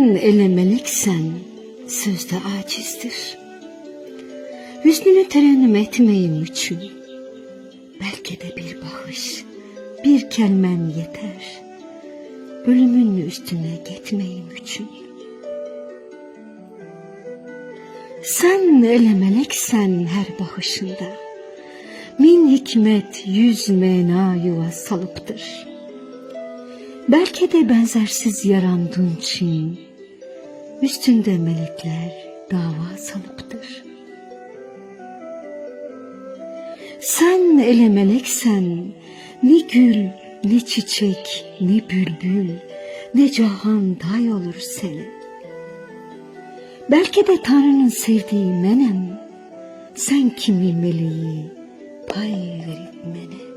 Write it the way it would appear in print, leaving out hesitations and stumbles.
Sen ele meleksen sözde acizdir. Hüznünü terennüm etmeyim için belki de bir bakış, bir kelmen yeter. Ölümün üstüne gitmeyim için. Sen ele meleksen her bakışında min hikmet 100 mena yuva salıptır. Belki de benzersiz yarandığın için üstünde melekler dava salıptır. Sen ele meleksen ne gül, ne çiçek, ne bülbül, ne cahan day olur seni. Belki de Tanrı'nın sevdiği menem, sen kimi meleği pay verip mene.